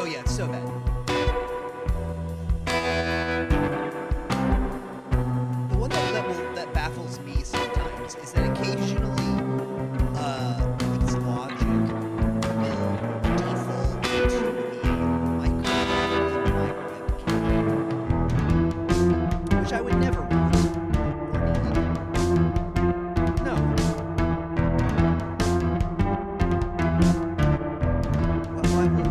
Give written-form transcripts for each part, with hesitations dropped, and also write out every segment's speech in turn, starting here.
Oh yeah, it's so bad. The one that baffles me sometimes is that occasionally, I think it's logic will default to the microphone in my webcam, which I would never want or need. No. Why would?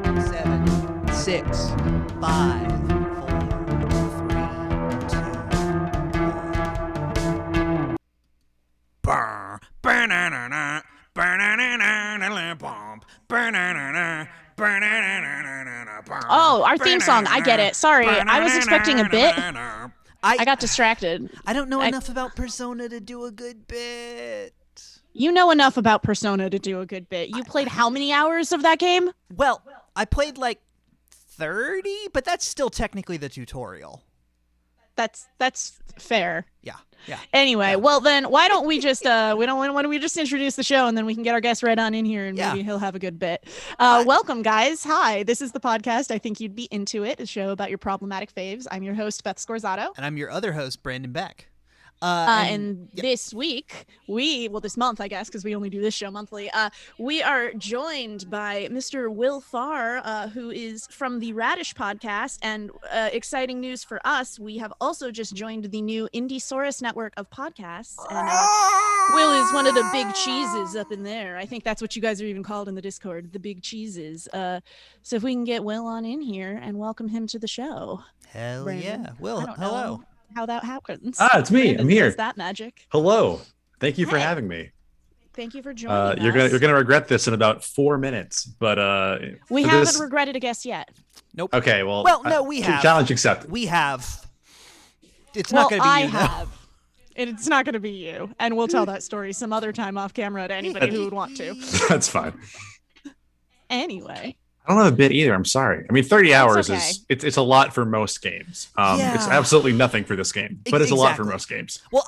40 seconds. Six, five, 4, 3, 2, 1. Oh, our theme song. I get it. Sorry, I was expecting a bit. I got distracted. I don't know enough about Persona to do a good bit. You know enough about Persona to do a good bit. You played how many hours of that game? Well, I played like 30, but that's still technically the tutorial. That's fair. Yeah. Anyway, well then, why don't we just why don't we just introduce the show, and then we can get our guest right on in here, and maybe he'll have a good bit. Welcome, guys. Hi, this is the podcast I Think You'd Be Into It, a show about your problematic faves. I'm your host, Beth Scorzato. And I'm your other host, Brandon Beck. This week, this month, I guess, because we only do this show monthly, we are joined by Mr. Will Farr, who is from the Radish podcast, and exciting news for us, we have also just joined the new Indiesaurus network of podcasts, and Will is one of the big cheeses up in there. I think that's what you guys are even called in the Discord, the big cheeses. So if we can get Will on in here and welcome him to the show. Hell Brandon. yeah. Will, hello. How that happens. It's me. Brandon I'm here. does that magic. Hello. Thank you for having me. Thank you for joining you're us. gonna regret this in about 4 minutes, but we haven't regretted a guest yet. Nope. Okay, well, no, we have. Challenge accepted. We have. It's not going to be you. Have. It's not going to be you, and we'll tell that story some other time off camera to anybody who would want to. That's fine. Anyway. I don't have a bit either. I'm sorry. I mean, 30 hours okay. it's a lot for most games. It's absolutely nothing for this game, but it's a lot for most games. Well,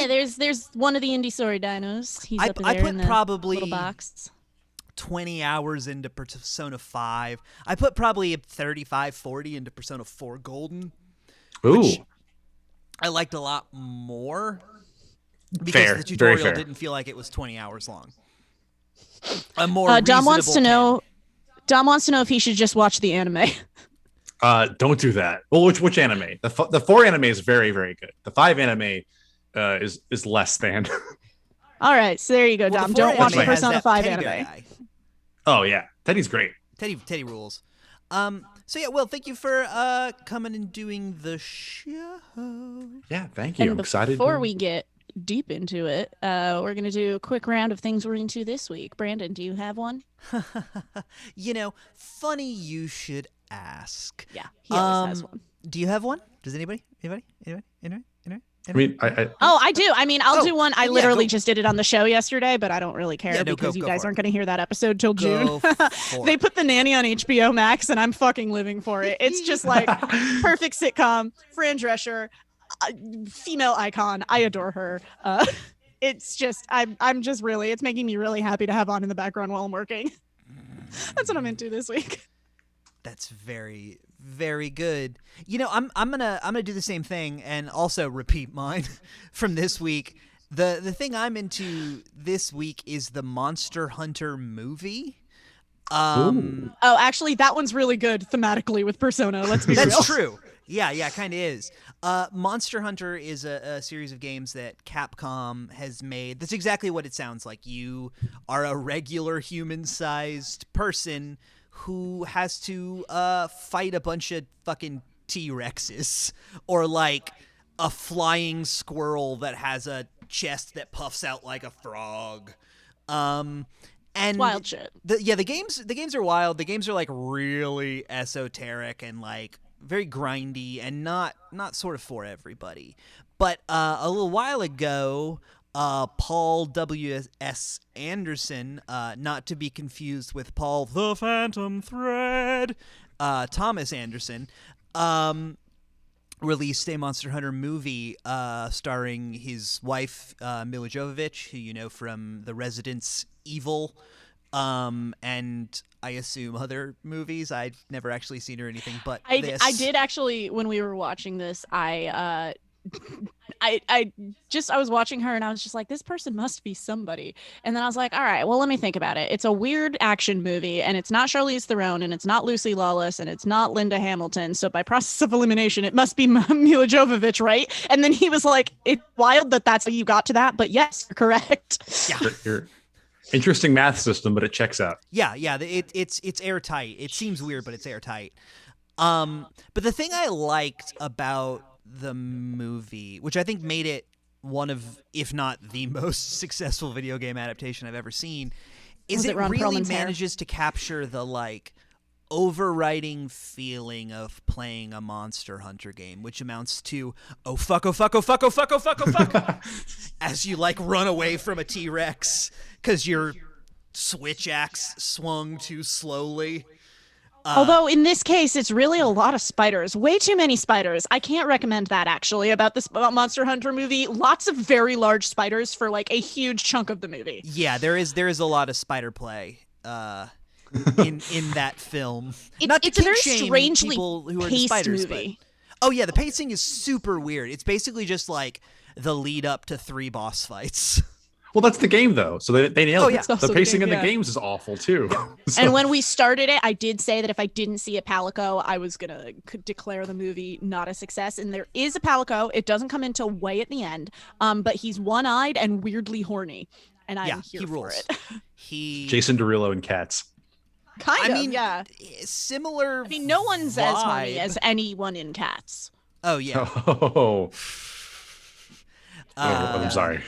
there's one of the Indiesauri dinos. He's up there I put in the probably little box. 20 hours into Persona 5. I put probably 35, 40 into Persona 4 Golden. Ooh. Which I liked a lot more because the tutorial didn't feel like it was 20 hours long. A more Dom wants to know. Dom wants to know if he should just watch the anime. Don't do that. Well, which anime? The 4 anime is very, very good. The 5 anime is less than. All right, so there you go, Dom. Don't watch the Persona 5 anime. Guy. Oh yeah, Teddy's great. Teddy rules. So yeah, Will, thank you for coming and doing the show. Yeah, thank you. I'm excited. Before we get deep into it, we're going to do a quick round of things we're into this week. Brandon, do you have one? Funny you should ask. Yeah, he always has one. Do you have one? Does anybody? I mean, I Oh, I do. I mean, I'll Oh, do one. I yeah, literally go. just did it on the show yesterday, but I don't really care Yeah, no, because go you guys for it. aren't going to hear that episode till June. Go for They it. put The Nanny on HBO Max, and I'm fucking living for it. It's just like perfect sitcom. Fran Drescher, female icon. I adore her. It's just I'm just really, it's making me really happy to have on in the background while I'm working. That's what I'm into this week. That's very, very good. You know, I'm gonna do the same thing and also repeat mine from this week. The thing I'm into this week is the Monster Hunter movie. Oh, actually, that one's really good thematically with Persona. Let's be real. That's true. Yeah, kind of is. Monster Hunter is a series of games that Capcom has made. That's exactly what it sounds like. You are a regular human-sized person who has to fight a bunch of fucking T-Rexes or like a flying squirrel that has a chest that puffs out like a frog. And It's wild shit. the games are wild. The games are like really esoteric and like very grindy and not sort of for everybody. But a little while ago, Paul W.S. Anderson, not to be confused with Paul the Phantom Thread, Thomas Anderson, released a Monster Hunter movie starring his wife, Mila Jovovich, who you know from The Residence Evil, and I assume other movies. I've never actually seen her anything but this. I did actually, when we were watching this, I was watching her and I was just like, this person must be somebody. And then I was like, all right, well, let me think about it. It's a weird action movie and it's not Charlize Theron and it's not Lucy Lawless and it's not Linda Hamilton. So by process of elimination, it must be Mila Jovovich, right? And then he was like, it's wild that that's how you got to that. But yes, you're correct. Yeah. you're interesting math system, but it checks out. Yeah. It's airtight. It seems weird, but it's airtight. But the thing I liked about the movie, which I think made it one of, if not the most successful video game adaptation I've ever seen, is it Ron really Perlman's hair? manages to capture the like overriding feeling of playing a Monster Hunter game, which amounts to oh fuck as you like run away from a T-Rex because your switch axe swung too slowly. Although in this case, it's really a lot of spiders, way too many spiders. I can't recommend that actually about this Monster Hunter movie. Lots of very large spiders for like a huge chunk of the movie. Yeah, there is a lot of spider play in that film. It's a very strangely people who are paced spiders, movie. But, oh yeah, the pacing is super weird. It's basically just like the lead up to 3 boss fights. Well, that's the game though, so they nailed it. That's also The the pacing game, in yeah. the games is awful too. So- And when we started it, I did say that if I didn't see a Palico, I was gonna declare the movie not a success. And there is a Palico. It doesn't come until way at the end. But he's one-eyed and weirdly horny, and I'm Yeah, here he for rules. it. Jason Derulo and Cats. Kind I of, mean, yeah. similar. I mean, no one's as horny vibe. as anyone in Cats. Oh yeah. Oh, Uh, I'm sorry.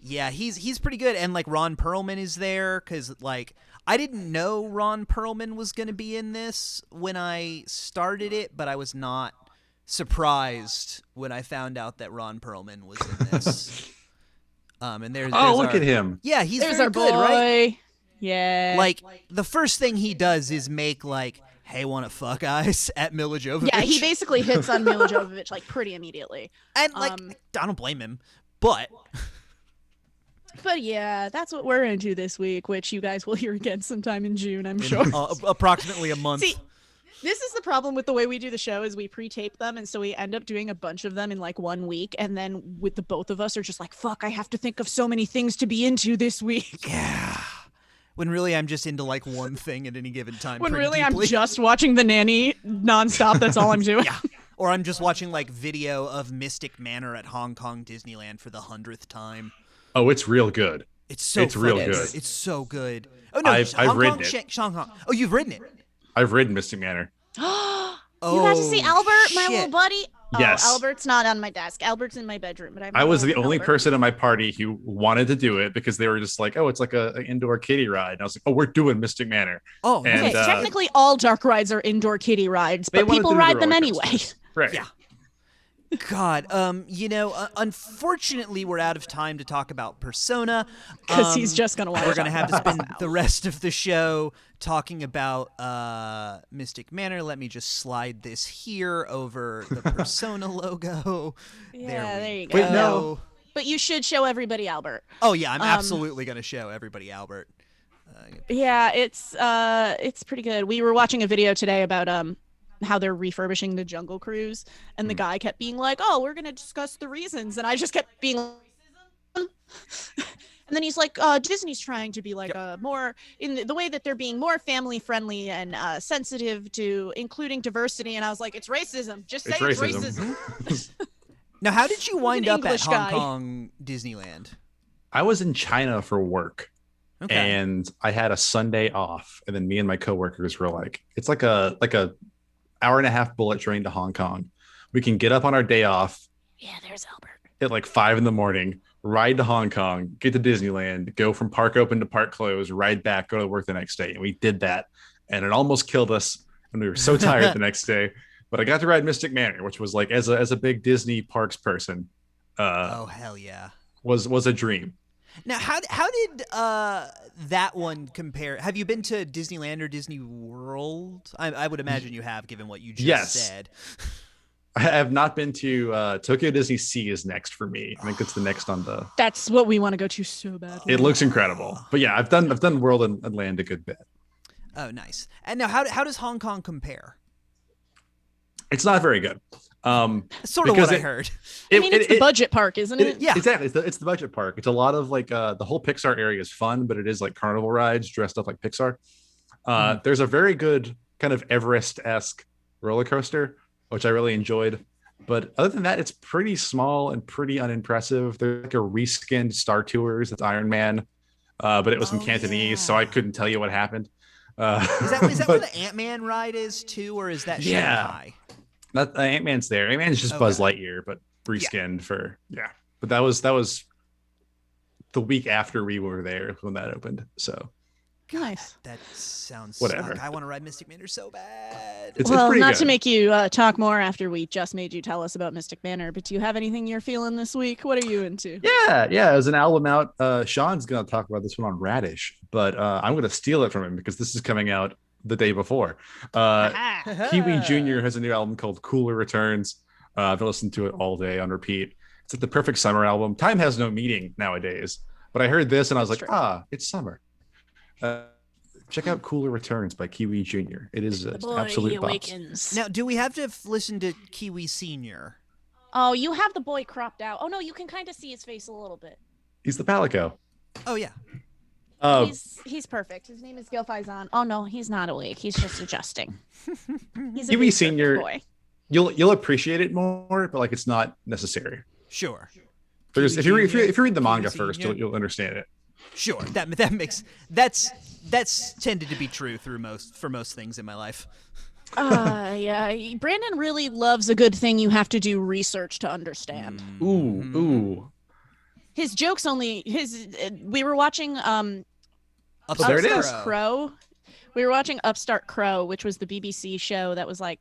Yeah, he's pretty good, and like Ron Perlman is there because like I didn't know Ron Perlman was gonna be in this when I started it, but I was not surprised when I found out that Ron Perlman was in this. And there's Look our- at him. Yeah, he's There's very our good, boy. right? Yeah. Like the first thing he does is make like, "Hey, wanna fuck eyes" at Mila Jovovich. Yeah, he basically hits on Mila Jovovich like pretty immediately. and like I don't blame him, but. But yeah, that's what we're into this week, which you guys will hear again sometime in June, I'm sure. Approximately a month. See, this is the problem with the way we do the show is we pre-tape them, and so we end up doing a bunch of them in like 1 week, and then with the both of us are just like, fuck, I have to think of so many things to be into this week. Yeah. When really I'm just into like one thing at any given time. When pretty really deeply. I'm just watching The Nanny nonstop, that's all I'm doing. Yeah. Or I'm just watching like video of Mystic Manor at Hong Kong Disneyland for the 100th time. Oh, it's real good. It's It's real fucking good. It's so good. Oh no, I've Hong ridden Kong, it. Hong Kong. Oh, you've ridden it. I've ridden Mystic Manor. You got to see Albert, my shit. little buddy? Yes. Oh, Albert's not on my desk. Albert's in my bedroom, but I was the Albert. only person in my party who wanted to do it because they were just like, "Oh, it's like an indoor kiddie ride." And I was like, "Oh, we're doing Mystic Manor." Oh, And, Okay, technically all dark rides are indoor kiddie rides, They but wanted people to do the ride them roller anyway. coasters. Right. Yeah. God, unfortunately, we're out of time to talk about Persona. Because he's just going to watch We're going to have to spend now. the rest of the show talking about Mystic Manor. Let me just slide this here over the Persona logo. Yeah, there you go. Wait, no. But you should show everybody Albert. Oh, yeah, I'm absolutely going to show everybody Albert. Yeah, it's pretty good. We were watching a video today about how they're refurbishing the Jungle Cruise, and the guy kept being like, "Oh, we're gonna discuss the reasons," and I just kept being, and then he's like, "Disney's trying to be like more in the way that they're being more family friendly and sensitive to including diversity," and I was like, "It's racism. Just say it's racism." Now, how did you wind up at English guy. Hong Kong Disneyland? I was in China for work. Okay. And I had a Sunday off, and then me and my coworkers were like, "It's like a hour and a half bullet train to Hong Kong. We can get up on our day off. Yeah, there's Albert. At like 5 a.m, ride to Hong Kong, get to Disneyland, go from park open to park closed, ride back, go to work the next day." And we did that, and it almost killed us, and we were so tired the next day. But I got to ride Mystic Manor, which was like, as a big Disney parks person, oh hell yeah, was a dream. Now, how did that one compare? Have you been to Disneyland or Disney World? I would imagine you have, given what you just said. I have not been to Tokyo Disney Sea is next for me. I think it's the next on the. That's what we want to go to so bad. It looks incredible, but yeah, I've done World and Land a good bit. Oh, nice. And now, how does Hong Kong compare? It's not very good. Sort of what I heard. It's the budget park, isn't it? Yeah, exactly. It's the budget park. It's a lot of like the whole Pixar area is fun, but it is like carnival rides dressed up like Pixar. There's a very good kind of Everest-esque roller coaster, which I really enjoyed. But other than that, it's pretty small and pretty unimpressive. There's like a reskinned Star Tours. It's Iron Man, but it was in Cantonese, so I couldn't tell you what happened. Is that where the Ant-Man ride is too, or is that Shanghai? Not Ant-Man's there. Ant-Man's just Buzz Lightyear, but reskinned for But that was the week after we were there when that opened. So nice. That sounds whatever. I want to ride Mystic Manor so bad. It's not good. To make you talk more after we just made you tell us about Mystic Manor, but do you have anything you're feeling this week? What are you into? Yeah. There's an album out. Sean's gonna talk about this one on Radish, but I'm gonna steal it from him because this is coming out the day before. Kiwi Jr. has a new album called Cooler Returns. I've listened to it all day on repeat. It's like the perfect summer album. Time has no meaning nowadays, but I heard this and I was it's summer. Check out Cooler Returns by Kiwi Jr. It is absolute bops. Now, do we have to listen to Kiwi Sr.? Oh, you have the boy cropped out. Oh no, you can kind of see his face a little bit. He's the Palico. Oh yeah. He's perfect. His name is Gil Faison. Oh no, he's not awake. He's just adjusting. He's a Kiwi big Senior boy. You'll appreciate it more, but like it's not necessary. Sure. If you read the manga first, you'll understand it. Sure. That makes that's tended to be true for most things in my life. Yeah. Brandon really loves a good thing you have to do research to understand. Ooh. His jokes we were watching Upstart Crow. We were watching Upstart Crow, which was the BBC show that was like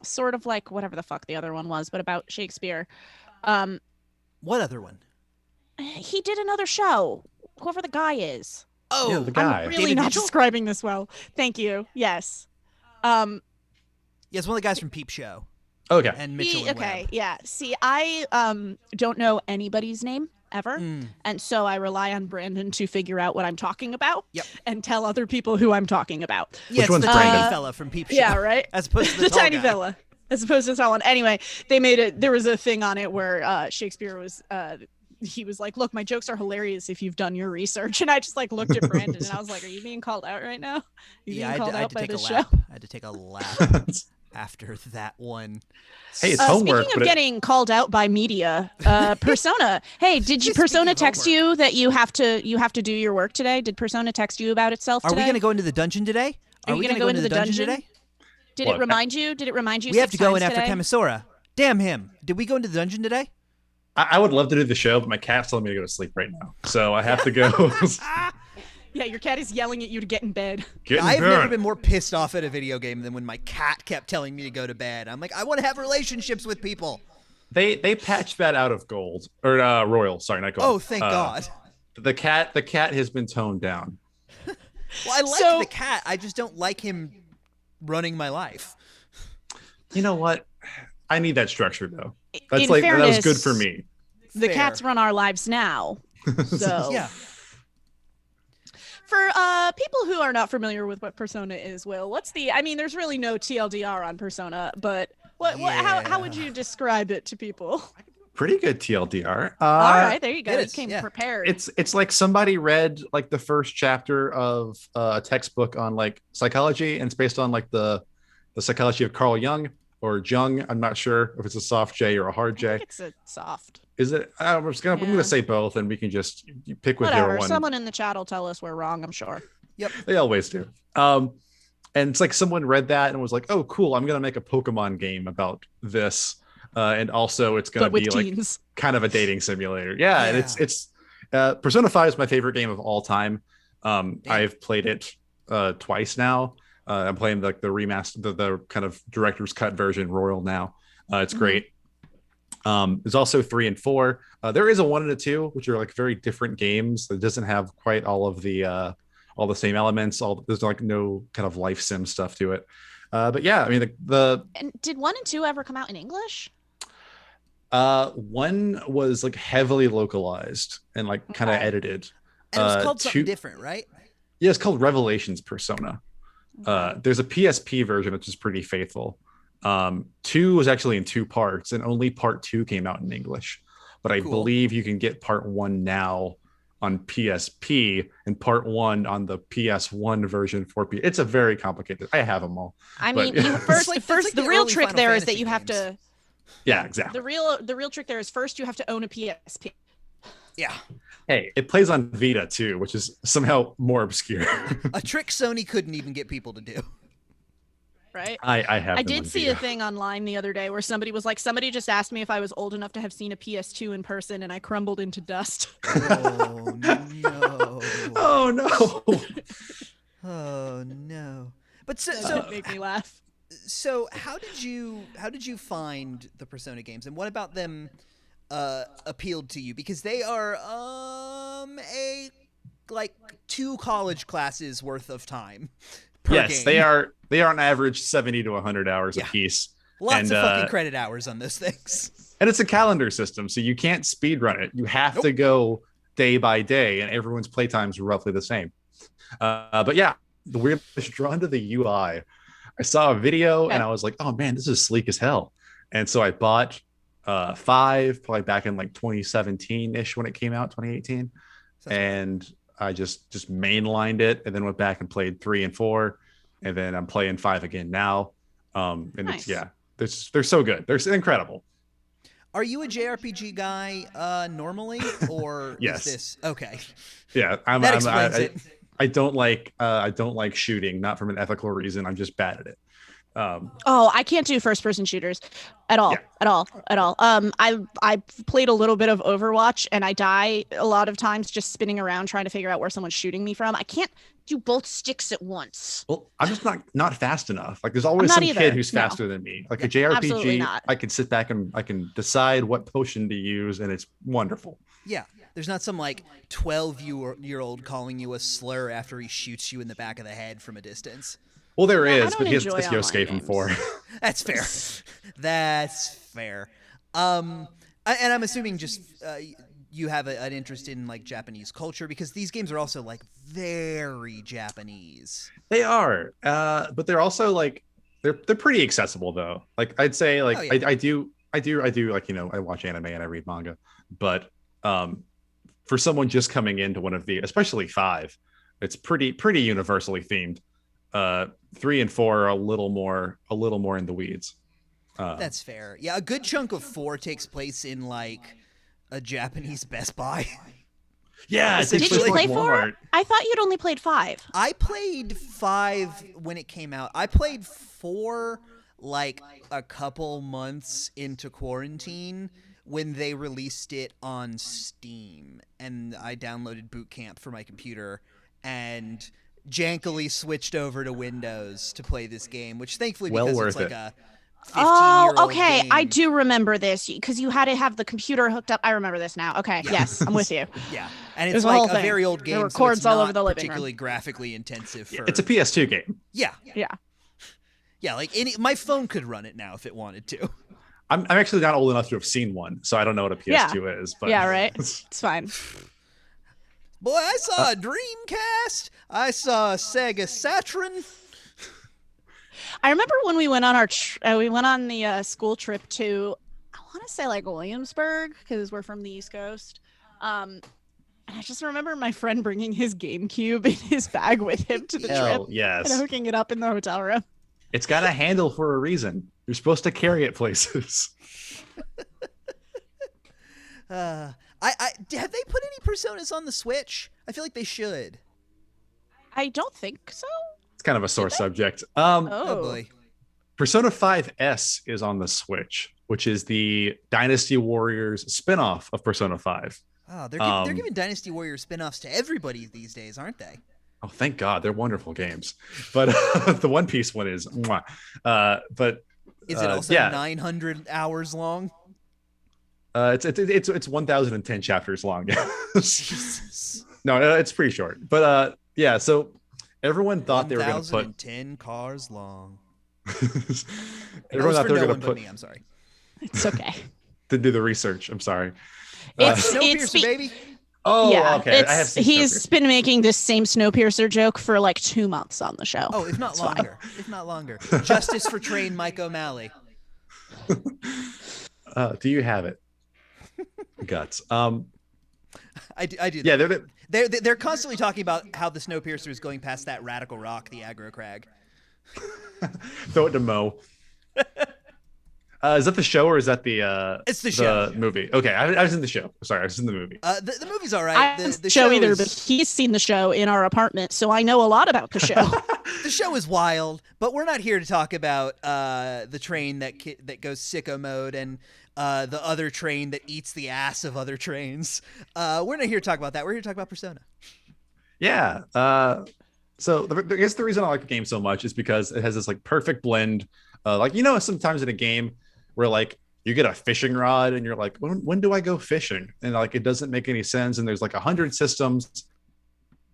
sort of like whatever the fuck the other one was, but about Shakespeare. What other one? He did another show. Whoever the guy is. Oh, yeah, the guy. I'm really David not Mitchell? describing this well. Thank you. Yes. Yes, one of the guys from Peep Show. Okay. And Mitchell and Webb. Yeah. See, I don't know anybody's name ever, and so I rely on Brandon to figure out what I'm talking about. Yep. And tell other people who I'm talking about. Yeah, it's one's the Brandon? tiny fella from Peep Show. Yeah, right. As opposed to the tall tiny guy. fella, as opposed to the tall one. Anyway, they made it. There was a thing on it where Shakespeare was. He was like, "Look, my jokes are hilarious if you've done your research." And I just like looked at Brandon and I was like, "Are you being called out right now? Yeah, I had to take a lap. I had to take a lap after that one. Hey, it's homework. Speaking of getting called out by media, Persona. Hey, did you Persona text you that you have to do your work today? Did Persona text you about itself today? Are we going to go into the dungeon today? Are we going to go into the dungeon today? Did it remind you? Did it remind you? We have to go in after after Kamisora. Damn him! Did we go into the dungeon today? I would love to do the show, but my cat's telling me to go to sleep right now, so I have to go. Yeah, your cat is yelling at you to get in bed. I've never been more pissed off at a video game than when my cat kept telling me to go to bed. I'm like, I want to have relationships with people. They patched that out of gold or royal. Sorry, not gold. Oh, thank God. The cat has been toned down. Well, I like the cat. I just don't like him running my life. You know what? I need that structure though. That's In like fairness, that was good for me. The cats run our lives now. So Yeah. For people who are not familiar with what Persona is, Will, there's really no TLDR on Persona, but how would you describe it to people? Pretty good TLDR. All right, there you go. You came prepared. It's like somebody read like the first chapter of a textbook on like psychology, and it's based on like the psychology of Carl Jung or Jung. I'm not sure if it's a soft J or a hard J. I think it's a soft. Is it? I'm gonna say both, and we can just pick with your one. Someone in the chat will tell us we're wrong, I'm sure. Yep. They always do. And it's like someone read that and was like, "Oh, cool! I'm gonna make a Pokemon game about this." And also it's going to be teens. Like kind of a dating simulator. Yeah. And it's Persona 5 is my favorite game of all time. I've played it twice now. I'm playing like the remaster, the kind of director's cut version Royal now. It's great. There's also 3 and 4. There is a 1 and a 2, which are like very different games. That doesn't have quite all the same elements. There's like no kind of life sim stuff to it. But yeah, I mean And did 1 and 2 ever come out in English? 1 was like heavily localized and like kind of edited. And it was called something different, right? Yeah, it's called Revelations Persona. There's a PSP version which is pretty faithful. 2 was actually in 2 parts, and only part 2 came out in English. But I believe you can get part 1 now on PSP and part 1 on the PS1 version for P. It's a very complicated. I have them all. I mean, the real trick there is that you have to. Yeah, exactly. The real trick there is first you have to own a PSP. Yeah. Hey, it plays on Vita too, which is somehow more obscure. A trick Sony couldn't even get people to do. Right? I did see a thing online the other day where somebody was like, somebody just asked me if I was old enough to have seen a PS2 in person, and I crumbled into dust. Oh no. Oh no. Oh no. But so that made me laugh. So how did you find the Persona games, and what about them appealed to you? Because they are a like 2 college classes worth of time per yes, game. They are on average 70 to 100 hours a piece. Lots of fucking credit hours on those things. And it's a calendar system, so you can't speed run it. You have to go day by day, and everyone's playtimes are roughly the same. But yeah, the weirdest drawn to the UI. I saw a video and I was like, oh man, this is sleek as hell. And so I bought 5 probably back in like 2017-ish when it came out, 2018. And I just mainlined it and then went back and played 3 and 4. And then I'm playing 5 again now. And nice. They're so good. They're incredible. Are you a JRPG guy normally, or yes. is this okay? Yeah, that explains it. I don't like shooting, not from an ethical reason. I'm just bad at it. I can't do first person shooters at all. I played a little bit of Overwatch, and I die a lot of times just spinning around trying to figure out where someone's shooting me from. I can't do both sticks at once. Well, I'm just not fast enough. Like there's always some kid who's faster than me. Like a JRPG, I can sit back and I can decide what potion to use, and it's wonderful. Yeah. There's not some like 12-year-old calling you a slur after he shoots you in the back of the head from a distance. Well, there is, but it's Yosuke from 4. That's fair. That's fair. And I'm assuming just you have an interest in like Japanese culture, because these games are also like very Japanese. They are, but they're also like they're pretty accessible though. Like I'd say, like I do like, you know, I watch anime and I read manga, but for someone just coming into one of the, especially 5, it's pretty universally themed. 3 and 4 are a little more in the weeds. That's fair. Yeah, a good chunk of 4 takes place in like a Japanese Best Buy. Yeah, did you play 4? I thought you'd only played 5. I played 5 when it came out. I played 4 like a couple months into quarantine when they released it on Steam, and I downloaded Boot Camp for my computer and jankily switched over to Windows to play this game, which thankfully Well because worth it's like it. a 15-year-old Oh, okay. game. I do remember this because you had to have the computer hooked up. I remember this now. Okay. Yeah. Yes, I'm with you. Yeah, and It it's was a whole like a thing. very old There game, were so cords it's all not over the living room. particularly graphically intensive. For It's a PS2 game. yeah, Yeah. yeah. Like my phone could run it now if it wanted to. I'm actually not old enough to have seen one, so I don't know what a PS2 is. But Yeah, right. It's fine. Boy, I saw a Dreamcast. I saw a Sega Saturn. I remember when we went on the school trip to, I want to say like Williamsburg because we're from the East Coast. And I just remember my friend bringing his GameCube in his bag with him to the trip Hell and yes. hooking it up in the hotel room. It's got a handle for a reason. You're supposed to carry it places. Have they put any Personas on the Switch? I feel like they should. I don't think so. It's kind of a sore subject. Oh boy. Persona 5S is on the Switch, which is the Dynasty Warriors spinoff of Persona 5. Oh, they're giving Dynasty Warriors spin-offs to everybody these days, aren't they? Oh, thank God. They're wonderful games. But the One Piece one is mwah. But is it also 900 hours long? It's 1010 chapters long. Jesus. No, it's pretty short. But yeah, so everyone thought they were going to put 1010 cars long. everyone thought they were going to put me. I'm sorry. It's okay. to do the research. I'm sorry. It's Snowpiercer, baby. Oh, yeah, okay. I have seen he's Snowpiercer. been making this same Snowpiercer joke for like 2 months on the show. Oh, if not It's fine. longer. If not longer. Justice for train Mike O'Malley. Do you have it? Guts. I do. Yeah, They're constantly talking about how the Snowpiercer is going past that radical rock, the aggro crag. throw it to Mo. Is that the show or is that the? It's the show. Movie. Okay, I was in the show. Sorry, I was in the movie. The movie's all right. I haven't The show either, is, but he's seen the show in our apartment, so I know a lot about the show. the show is wild, but we're not here to talk about the train that goes sicko mode and the other train that eats the ass of other trains. We're not here to talk about that. We're here to talk about Persona. Yeah. So I guess the reason I like the game so much is because it has this like perfect blend. Like, you know, sometimes in a game where like you get a fishing rod and you're like, when do I go fishing? And like, it doesn't make any sense. And there's like 100 systems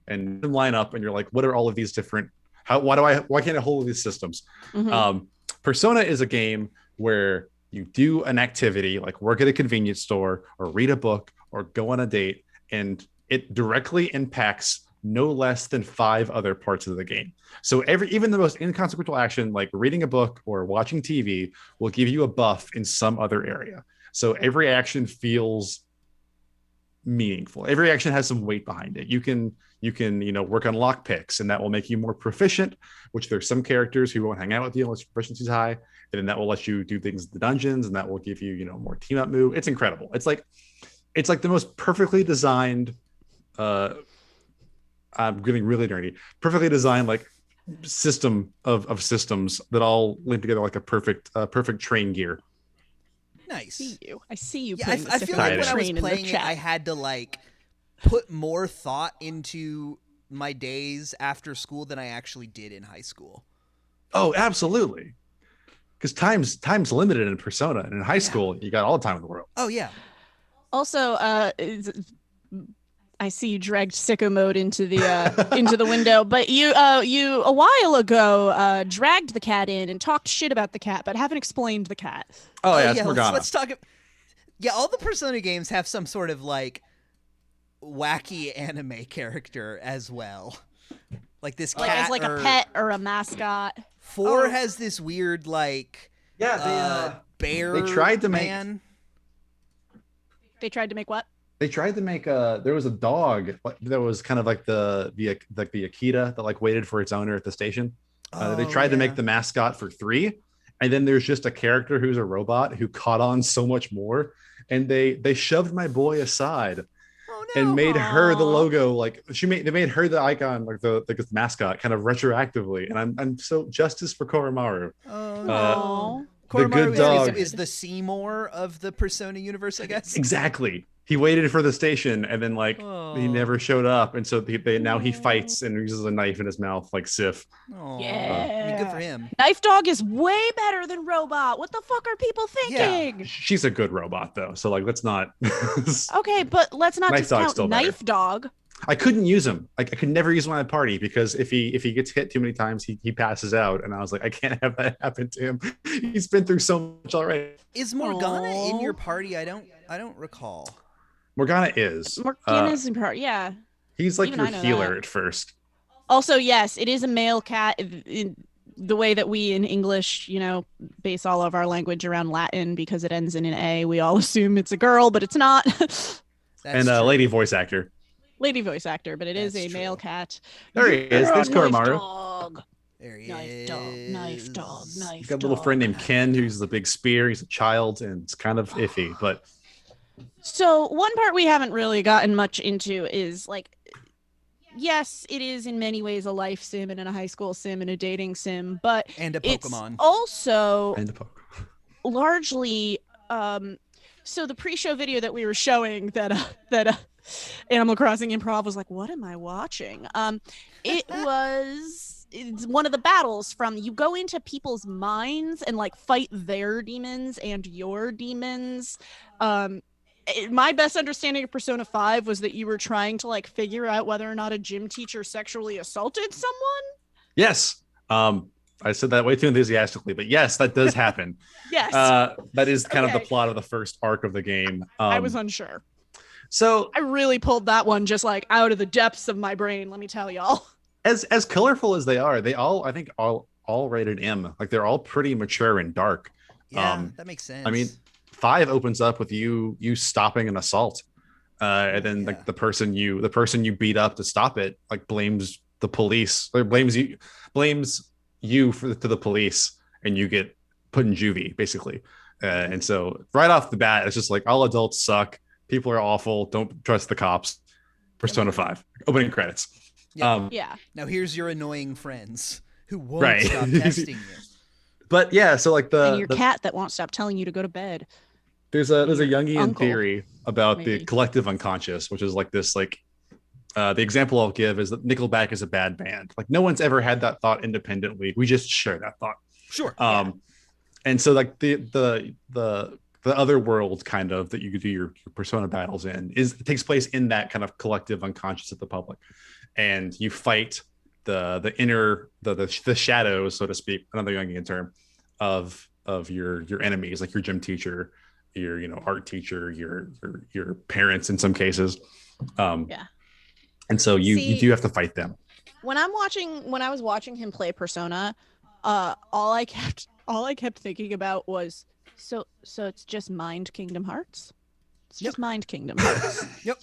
and line up and you're like, what are all of these different, why can't I hold these systems? Mhm. Persona is a game where you do an activity like work at a convenience store or read a book or go on a date, and it directly impacts no less than 5 other parts of the game. So even the most inconsequential action, like reading a book or watching TV, will give you a buff in some other area. So every action feels meaningful. Every action has some weight behind it. You can work on lock picks, and that will make you more proficient, which there's some characters who won't hang out with you unless your proficiency is high. And then that will let you do things in the dungeons, and that will give you, more team up move. It's incredible. It's like the most perfectly designed, I'm getting really nerdy, perfectly designed like system of systems that all link together like a perfect train gear. Nice. I see you. Yeah, putting I the feel sticker like on when the I was train in the playing it, chat. I had to like put more thought into my days after school than I actually did in high school. Oh, absolutely. Because time's limited in Persona, and in high school you got all the time in the world. Oh yeah. Also, I see you dragged sicko mode into the window, but you a while ago dragged the cat in and talked shit about the cat, but haven't explained the cat. Oh yeah, it's Morgana. Let's talk. Yeah, all the Persona games have some sort of like wacky anime character as well. Like this cat, Like as like a pet or a mascot. 4 has this weird like bear. They tried to make- man. They tried to make what? They tried to make there was a dog that was kind of like the Akita that like waited for its owner at the station. They tried to make the mascot for 3, and then there's just a character who's a robot who caught on so much more, and they shoved my boy aside and made her the logo. Like they made her the icon, like the mascot, kind of retroactively. And I'm so justice for Koromaru. Oh no. The good dog is the Seymour of the Persona universe, I guess. Exactly. he waited for the station, and then like he Oh. never showed up, and so now he fights and uses a knife in his mouth like Sif. Aw. Yeah. I mean, good for him. Knife Dog is way better than Robot. What the fuck are people thinking? She's a good robot though, so like let's not. Okay, but let's not Knife Dog's discount still better. Knife Dog. I couldn't use him. Like I could never use him on a party because if he gets hit too many times, he passes out. And I was like, I can't have that happen to him. He's been through so much already. Is Morgana in Aw. your party? I don't recall. Morgana is. Morgana's in part, yeah. He's like Even your I know healer that. at first. Also, yes, it is a male cat in the way that we in English, base all of our language around Latin because it ends in an A. We all assume it's a girl, but it's not. That's And true. lady voice actor. Lady voice actor, but it is That's a male true. cat. There he is. There's Knife Koromaru. Dog. There he Knife is. dog, knife dog, knife He's got a little dog. friend named Ken who uses a big spear. He's a child and it's kind of iffy, but So one part we haven't really gotten much into is like, yes, it is in many ways a life sim and a high school sim and a dating sim, but And a it's Pokemon. also and a poke. largely so the pre-show video that we were showing that Animal Crossing Improv was like, what am I watching? It's one of the battles from you go into people's minds and like fight their demons and your demons. My best understanding of Persona 5 was that you were trying to like figure out whether or not a gym teacher sexually assaulted someone. Yes. I said that way too enthusiastically, but yes, that does happen. Yes. That is kind of the Okay. plot of the first arc of the game. I was unsure. So I really pulled that one just like out of the depths of my brain, let me tell y'all. as colorful as they are, they all I think all rated M. Like they're all pretty mature and dark. Yeah, that makes sense. I mean, 5 opens up with you stopping an assault, and then like Yeah. the person you beat up to stop it like blames the police or blames you to the police, and you get put in juvie basically. And so right off the bat, it's just like all adults suck. People are awful. Don't trust the cops. Persona 5 opening credits. Yeah. Yeah. Now here's your annoying friends who won't Right. stop testing you. But yeah, so like And your the cat that won't stop telling you to go to bed. there's a your Jungian uncle, theory about the maybe. collective unconscious, which is like this like the example I'll give is that Nickelback is a bad band. Like no one's ever had that thought independently. We just share that thought. Sure. And so like the other world kind of that you could do your persona battles in it takes place in that kind of collective unconscious of the public, and you fight the inner the shadows, so to speak, another Jungian term, of your enemies, like your gym teacher, your art teacher, your parents in some cases. Yeah. And so you See, do have to fight them. When I was watching him play Persona, all I kept thinking about was so it's just Mind Kingdom Hearts. It's just Mind Kingdom Hearts. Yep.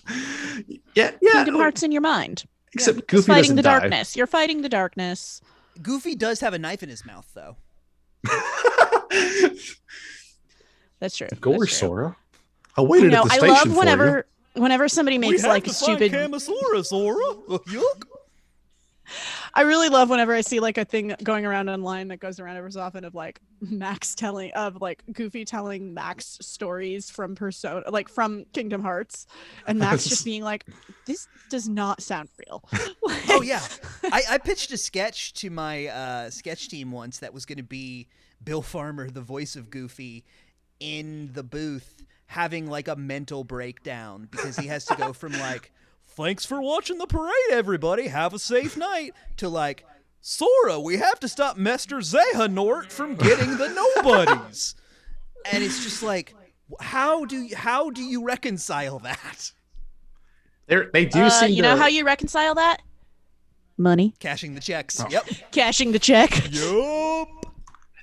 Yeah. Kingdom Hearts in your mind. Except Just Goofy fighting doesn't the die. darkness. You're fighting the darkness. Goofy does have a knife in his mouth, though. That's true. Gore That's true. Sora. I waited at the I station love for you. whenever somebody makes like a stupid. Camasora, Sora. Yuck. I really love whenever I see like a thing going around online that goes around every so often of like Goofy telling Max stories from Persona, like from Kingdom Hearts, and Max just being like, "This does not sound real." Oh yeah, I pitched a sketch to my sketch team once that was going to be Bill Farmer, the voice of Goofy, in the booth having like a mental breakdown because he has to go from like, "Thanks for watching the parade, everybody. Have a safe night," to like, "Sora, we have to stop Mester Zehanort from getting the nobodies." And it's just like, how do you reconcile that? They do seem you know how you reconcile that? Money, Cashing the checks. Oh. Yep. cashing the check. Yup.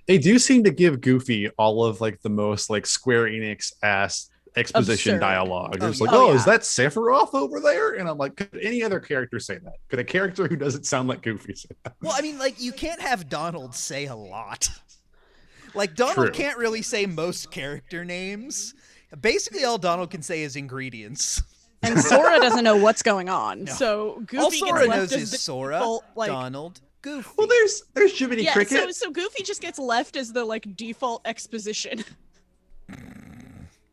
they do seem to give Goofy all of like the most like Square Enix ass exposition Absurd. dialogue. Oh, It's yeah. like, Oh, is yeah. that Sephiroth over there? And I'm like, could any other character say that? Could a character who doesn't sound like Goofy say that? Well, I mean, like, you can't have Donald say a lot. Like, Donald True. can't really say most character names. Basically, all Donald can say is ingredients. And Sora doesn't know what's going on, No. so Goofy All gets Sora left knows as is the Sora, default, like, Donald, Goofy. Well, there's Jiminy yeah. Cricket. So Goofy just gets left as the like default exposition.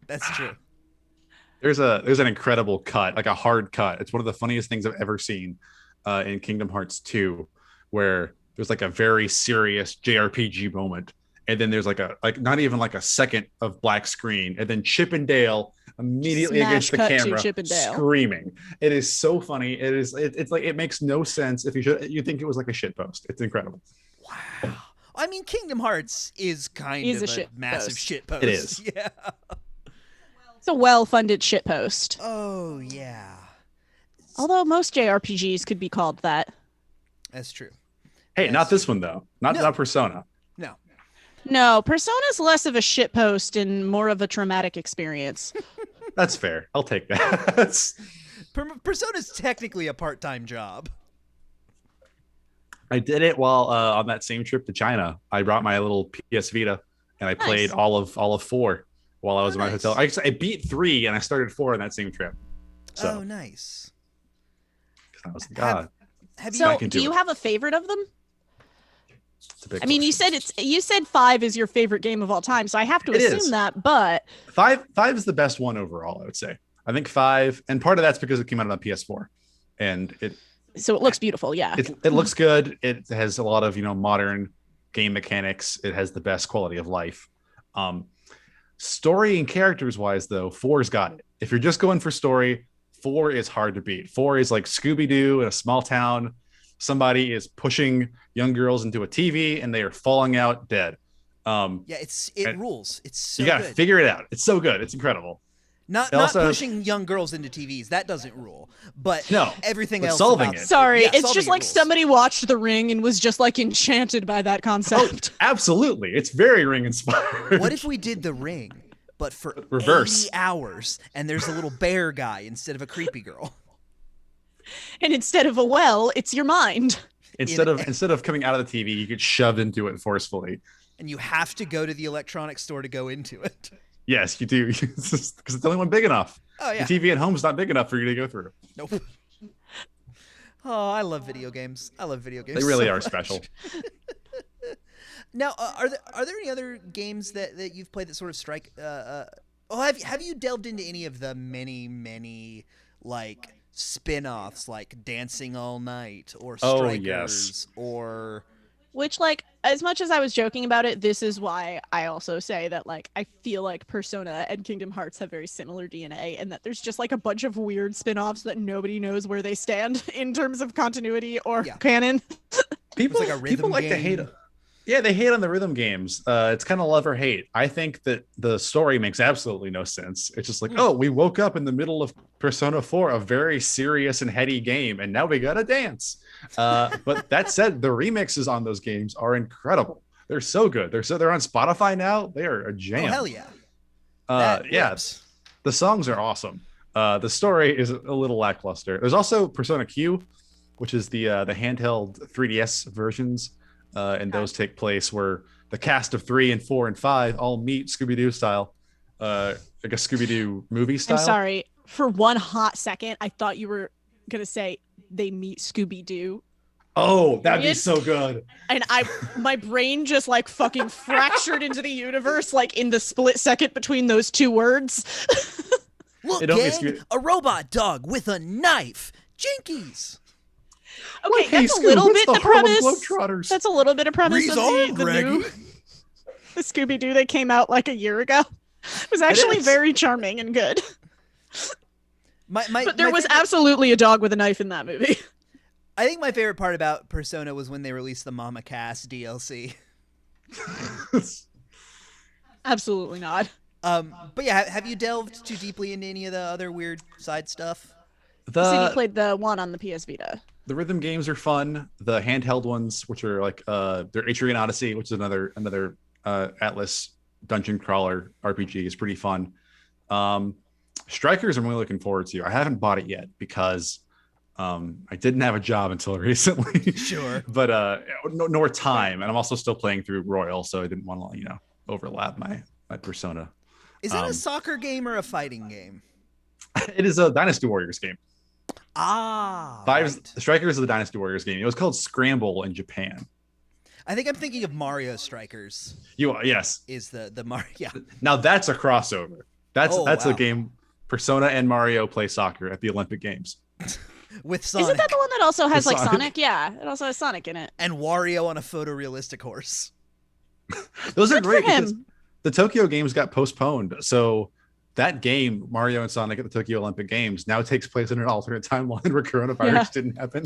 That's true. There's an incredible cut, like a hard cut. It's one of the funniest things I've ever seen in Kingdom Hearts 2, where there's like a very serious JRPG moment, and then there's like not even like a second of black screen, and then Chip and Dale immediately Smash against the cut to camera Chip and Dale. screaming. It is so funny. It's like it makes no sense if you think it was like a shit post. It's incredible. Wow. I mean, Kingdom Hearts is kind of a massive shit post. It is. Yeah. It's a well-funded shitpost. Oh, yeah. Although most JRPGs could be called that. That's true. Hey, not this one though. Not Persona. No. No, Persona's less of a shitpost and more of a traumatic experience. That's fair. I'll take that. Persona's technically a part-time job. I did it while on that same trip to China. I brought my little PS Vita and I played all of 4 while I was in my hotel. I beat 3 and I started 4 on that same trip. So, nice. I was like, God. Do you have a favorite of them? I mean, you said 5 is your favorite game of all time, so I have to assume that. But 5 is the best one overall, I would say. I think 5, and part of that's because it came out on PS4, and it looks beautiful. Yeah, it looks good. It has a lot of modern game mechanics. It has the best quality of life. Story and characters wise, though, 4's got it. If you're just going for story, 4 is hard to beat. 4 is like Scooby-Doo in a small town. Somebody is pushing young girls into a TV and they are falling out dead. It rules. It's so you got to figure it out. It's so good. It's incredible. Not pushing young girls into TVs. That doesn't rule. But everything else. Solving it. Sorry, it's just like somebody watched The Ring and was just like enchanted by that concept. Oh, absolutely. It's very Ring inspired. What if we did The Ring, but for reverse 80 hours and there's a little bear guy instead of a creepy girl? And instead of a well, it's your mind. Instead of coming out of the TV, you get shoved into it forcefully. And you have to go to the electronics store to go into it. Yes, you do. Because it's the only one big enough. Oh, yeah. The TV at home is not big enough for you to go through. Nope. Oh, I love video games. They really are special. Now, are there any other games that you've played that sort of strike? Have you delved into any of the many like spin-offs like Dancing All Night or Strikers or which, like, as much as I was joking about it, this is why I also say that, like, I feel like Persona and Kingdom Hearts have very similar DNA, and that there's just like a bunch of weird spin-offs that nobody knows where they stand in terms of continuity or canon. People like a rhythm like to hate. Yeah, they hate on the rhythm games. It's kind of love or hate. I think that the story makes absolutely no sense. It's just like, oh, we woke up in the middle of Persona 4, a very serious and heady game, and now we gotta dance. But that said, the remixes on those games are incredible. They're so good. They're on Spotify now. They are a jam. Oh, hell yeah. Yes. The songs are awesome. The story is a little lackluster. There's also Persona Q, which is the handheld 3DS versions. And those take place where the cast of 3 and 4 and 5 all meet Scooby-Doo style, like a Scooby-Doo movie style. I'm sorry. For one hot second, I thought you were going to say they meet Scooby-Doo. Oh, that'd be so good. And my brain just like fucking fractured into the universe, like in the split second between those two words. Look, gang, a robot dog with a knife. Jinkies. Okay, that's a little bit the premise. That's a little bit of premise of the new the Scooby-Doo that came out like a year ago. It was actually very charming and good. But there was absolutely a dog with a knife in that movie. I think my favorite part about Persona was when they released the Mama Cass DLC. Absolutely not. But yeah, have you delved too deeply into any of the other weird side stuff? You said you played the one on the PS Vita. The rhythm games are fun. The handheld ones, which are like they're Atrian Odyssey, which is another Atlas dungeon crawler RPG, is pretty fun. Strikers I'm really looking forward to. I haven't bought it yet because I didn't have a job until recently. Sure. But nor time, and I'm also still playing through Royal, so I didn't want to overlap my Persona. Is it a soccer game or a fighting game? It is a Dynasty Warriors game. Strikers is the Dynasty Warriors game. It was called Scramble in Japan. I think I'm thinking of Mario Strikers. Yes. Is the Mario? Yeah. Now that's a crossover. That's a game Persona and Mario play soccer at the Olympic Games. With Sonic. Isn't that the one that also has With like Sonic. Sonic? Yeah, it also has Sonic in it. And Wario on a photorealistic horse. Those are Good for great because him. the Tokyo Games got postponed. So that game, Mario and Sonic at the Tokyo Olympic Games, now takes place in an alternate timeline where coronavirus didn't happen.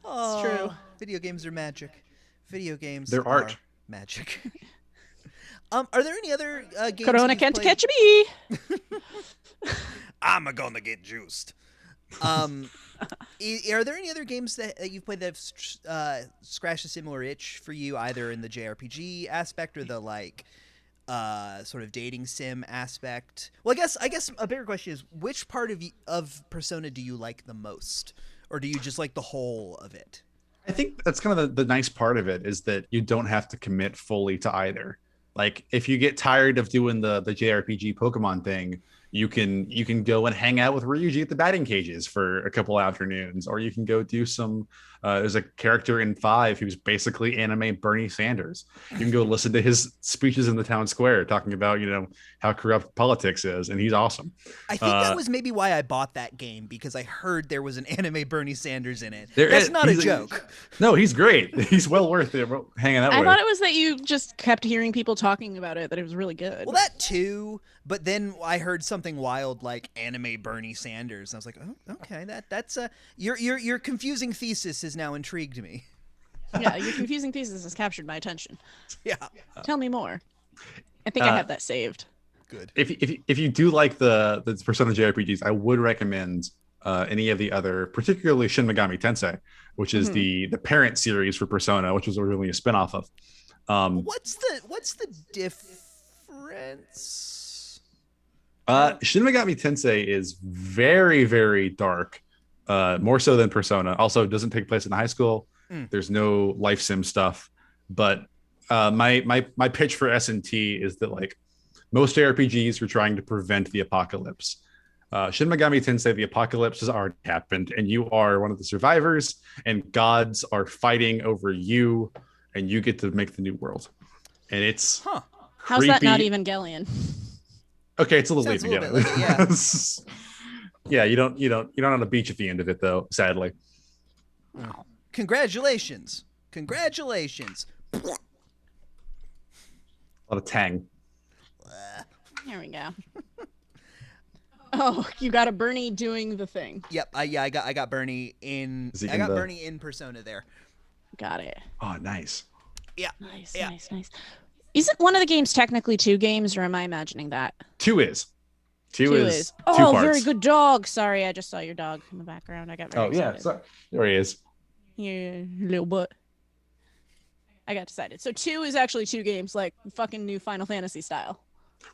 Oh, true. Video games are magic. Video games They're are art. magic. Are there any other games? Corona that you've can't played? catch me. I'm gonna get juiced. Are there any other games that you've played that have scratched a similar itch for you, either in the JRPG aspect or the sort of dating sim aspect? Well, I guess a bigger question is, which part of Persona do you like the most, or do you just like the whole of it? I think that's kind of the nice part of it is that you don't have to commit fully to either. Like if you get tired of doing the JRPG Pokemon thing, you can go and hang out with Ryuji at the batting cages for a couple afternoons, or you can go do some. There's a character in 5 who's basically anime Bernie Sanders. You can go listen to his speeches in the town square talking about how corrupt politics is, and he's awesome. I think that was maybe why I bought that game, because I heard there was an anime Bernie Sanders in it. There That's is. not a He's joke. No, he's great. He's well worth it hanging out I with. thought it was that you just kept hearing people talking about it, that it was really good. Well, that too, but then I heard something wild like anime Bernie Sanders, and I was like, oh, okay, that's your confusing thesis has now intrigued me. Yeah, your confusing thesis has captured my attention. Yeah, Tell me more. I think I have that saved. good. If you do like the Persona JRPGs, I would recommend any of the other, particularly Shin Megami Tensei, which is the parent series for Persona, which was originally a spinoff of. What's the difference? Shin Megami Tensei is very, very dark, more so than Persona. Also, doesn't take place in high school. There's no life sim stuff. But my pitch for S&T is that like most JRPGs are trying to prevent the apocalypse. Shin Megami Tensei, the apocalypse has already happened, and you are one of the survivors, and gods are fighting over you, and you get to make the new world. And it's How's that not creepy. Evangelion? Okay, it's a little Sounds a late little to bit get late, it. Yeah, you're not on a beach at the end of it though, sadly. Congratulations. A lot of tang. Here we go. Oh, you got a Bernie doing the thing. Yep, I got Bernie in. Is he I in got the- Bernie in Persona there. Got it. Oh, nice. Yeah, Nice, Yeah. nice. Isn't one of the games technically 2 games, or am I imagining that? 2 is. 2 is 2 Oh, parts. very good dog. Sorry, I just saw your dog in the background. I got very Oh yeah, excited. so, there he is. Yeah, little butt. I got excited. So 2 is actually 2 games, like fucking new Final Fantasy style.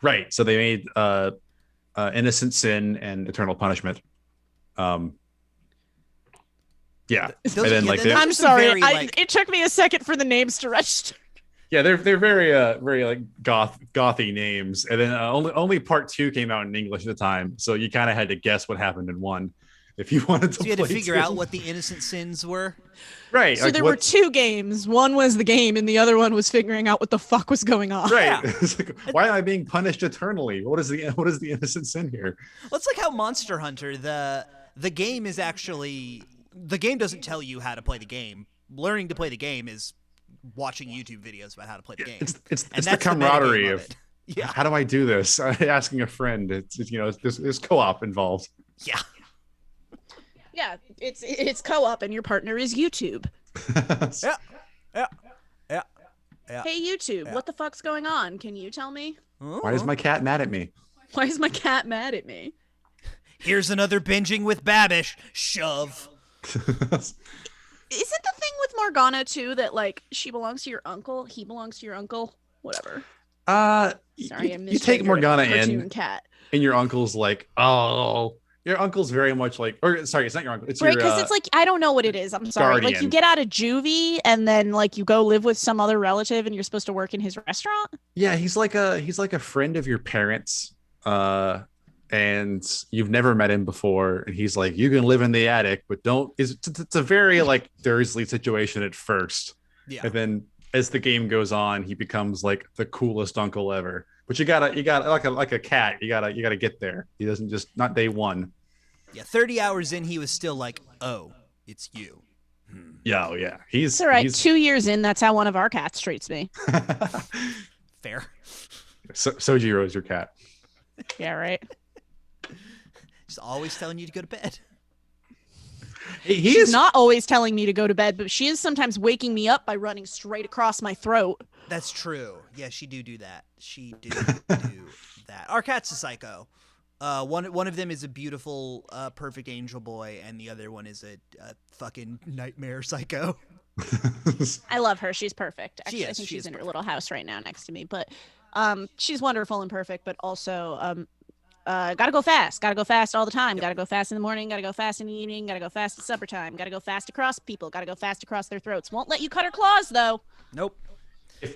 Right. So they made Innocent Sin and Eternal Punishment. Yeah. Those- and then yeah, like those- they're- I'm some sorry. very, like- It took me a second for the names to register. yeah, they're very like gothy names. And then only part 2 came out in English at the time, so you kind of had to guess what happened in 1 if you wanted to. So you had to play figure 2. out what the innocent sins were. Right. So like there what- were 2 games. One was the game, and the other one was figuring out what the fuck was going on. Right. Yeah. It's like, why am I being punished eternally? What is the innocent sin here? Well, it's like how Monster Hunter, the game is actually, the game doesn't tell you how to play the game. Learning to play the game is watching YouTube videos about how to play the game. It's And the that's camaraderie metagame of it. Yeah. how do I do this? Asking a friend. There's co-op involved. Yeah. Yeah, it's co-op, and your partner is YouTube. Yeah. Yeah. Yeah. Yeah. Hey, YouTube, what the fuck's going on? Can you tell me? Why is my cat mad at me? Why is my cat mad at me? Here's another binging with Babish. Shove. Isn't the thing with Morgana too that like she belongs to your uncle, he belongs to your uncle, whatever? Sorry, I you missed take Morgana cartoon in, cat. and your uncle's like, oh, your uncle's very much like, or sorry, it's not your uncle. It's Right, your because it's like I don't know what it is. I'm sorry. Like guardian. you get out of juvie and then like you go live with some other relative and you're supposed to work in his restaurant. yeah, he's like a friend of your parents, and you've never met him before, and he's like, you can live in the attic, but don't. It's a very like Dursley situation at first, Yeah. and then as the game goes on, he becomes like the coolest uncle ever. But you gotta like a cat. You gotta get there. He doesn't just not day one. Yeah, 30 hours in, he was still like, "Oh, it's you." Yeah, oh yeah. It's all right. 2 years in, that's how one of our cats treats me. Fair. Sojiro's your cat. Yeah, right. Just always telling you to go to bed. She's not always telling me to go to bed, but she is sometimes waking me up by running straight across my throat. That's true. Yeah, she do that. She do that. Our cat's a psycho. One of them is a beautiful, perfect angel boy, and the other one is a fucking nightmare psycho. I love her. She's perfect. Actually, I think she she's in her perfect. little house right now next to me. But she's wonderful and perfect, but also gotta go fast. Gotta go fast all the time. Gotta go fast in the morning. Gotta go fast in the evening. Gotta go fast at supper time. Gotta go fast across people. Gotta go fast across their throats. Won't let you cut her claws, though. Nope.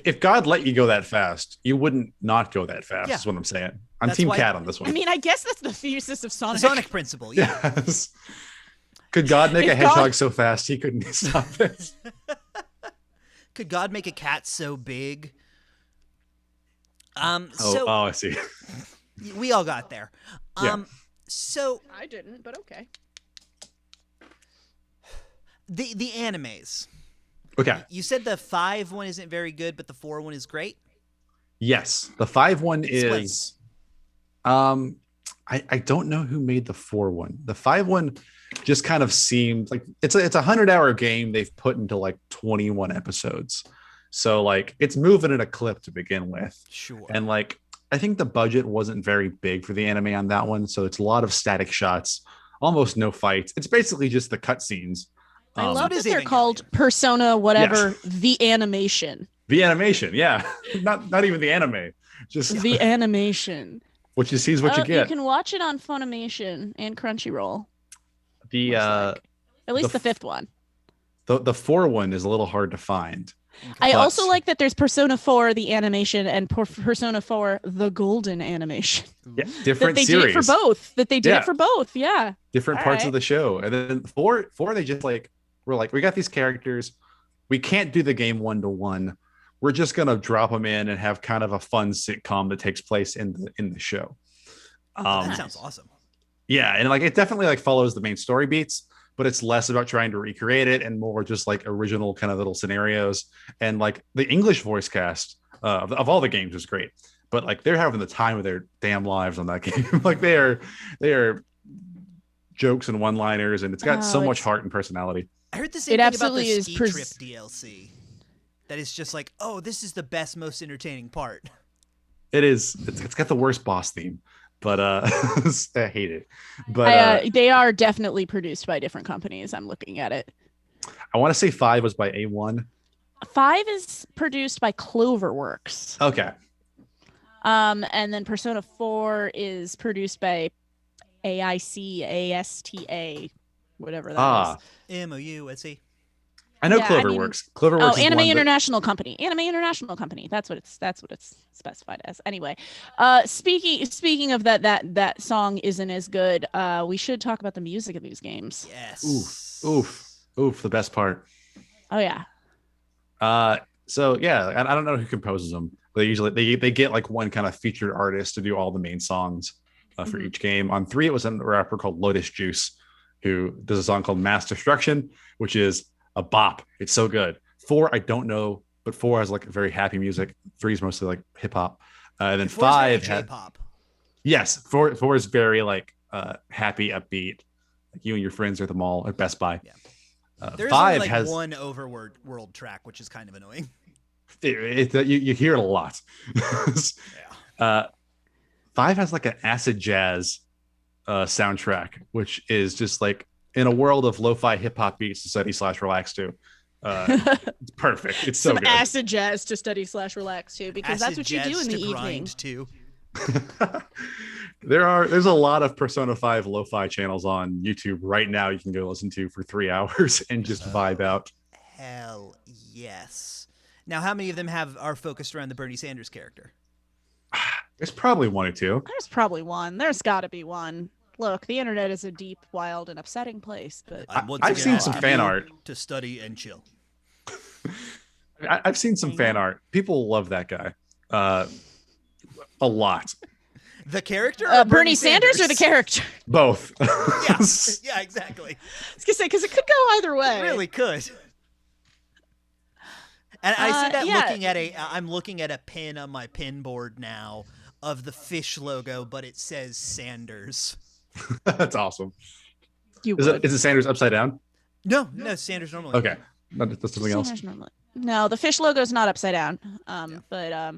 If God let you go that fast, you wouldn't not go that fast. Yeah. Is what I'm saying. I'm That's Team why- Cat on this one. I mean, I guess that's the thesis of The Sonic. Sonic principle. Yeah. Yes. Could God make If a hedgehog God- so fast he couldn't stop it? Could God make a cat so big? Oh, So I see. we all got there. Yeah. So I didn't, but okay. the animes. Okay. You said the 5 one isn't very good, but the 4 one is great. Yes. The 5 one Explain. is I don't know who made the 4 one. The 5 one just kind of seemed like it's a 100-hour game they've put into like 21 episodes. So like it's moving at a clip to begin with. Sure. And like I think the budget wasn't very big for the anime on that one, so it's a lot of static shots, almost no fights. It's basically just the cutscenes. I love is that they're Evangelion? called Persona whatever the animation. the animation, yeah. not even the anime. Just The animation. what you see is what you You get. can watch it on Funimation and Crunchyroll. The looks like. At least the the 5th one. the 4 one is a little hard to find. I But- also like that there's Persona 4 the animation and Persona 4 the golden animation. Yeah, That different they series. did it for both. That they did Yeah. it for both. Yeah. Different All parts right. of the show. And then four they just like we're like, we got these characters. We can't do the game 1-to-1. We're just gonna drop them in and have kind of a fun sitcom that takes place in the show. That sounds awesome. Yeah, and like it definitely like follows the main story beats, but it's less about trying to recreate it and more just like original kind of little scenarios. And like the English voice cast of all the games is great, but like they're having the time of their damn lives on that game. Like they are jokes and one-liners, and it's got so much heart and personality. I heard the same It thing about absolutely the is Ski Trip DLC. That is just like, oh, this is the best, most entertaining part. It is. It's got the worst boss theme, but I hate it. But They are definitely produced by different companies. I'm looking at it. I want to say 5 was by A1. 5 is produced by Cloverworks. Okay. And then Persona 4 is produced by AICASTA, whatever that is. MOUSE. I know Yeah, I mean- Cloverworks. Cloverworks Oh, is Anime one that- International Company. Anime International Company. That's what it's specified as. Anyway, speaking of that song isn't as good. We should talk about the music of these games. Yes. Oof, the best part. Oh yeah. So yeah, I don't know who composes them. But they usually they get like one kind of featured artist to do all the main songs for each game. On 3, it was a rapper called Lotus Juice, who does a song called Mass Destruction, which is a bop. It's so good. 4, I don't know, but 4 has like very happy music. 3 is mostly like hip hop, and then 5 has J-pop. yes. 4 is very like happy, upbeat. Like you and your friends are at the mall at Best Buy. Yeah. There's 5 only like has one overworld track, which is kind of annoying. you hear it a lot. 5 has like an acid jazz soundtrack, which is just like in a world of lo-fi hip hop beats to study/relax to. It's perfect. It's so Some good. acid jazz to study / relax to, because that's Acid what you do jazz in the to evening. grind too. There's a lot of Persona 5 lo-fi channels on YouTube right now you can go listen to for 3 hours and just vibe out. Hell yes. Now, how many of them are focused around the Bernie Sanders character? There's probably 1 or 2. There's probably one. There's got to be one. Look, the internet is a deep, wild, and upsetting place, but I'm once I've again seen some asking fan you art. to study and chill. I've seen some Hang fan on. art. People love that guy. A lot. The character? Bernie Sanders or the character? Both. Yeah, yeah, exactly. I was gonna say because it could go either way. It really could. And I see that yeah. I'm looking at a pin on my pin board now of the fish logo, but it says Sanders. That's awesome. You Is would. it Sanders upside down? No, Sanders normally. Okay. That's something else. Sanders normally. No, the fish logo's not upside down. But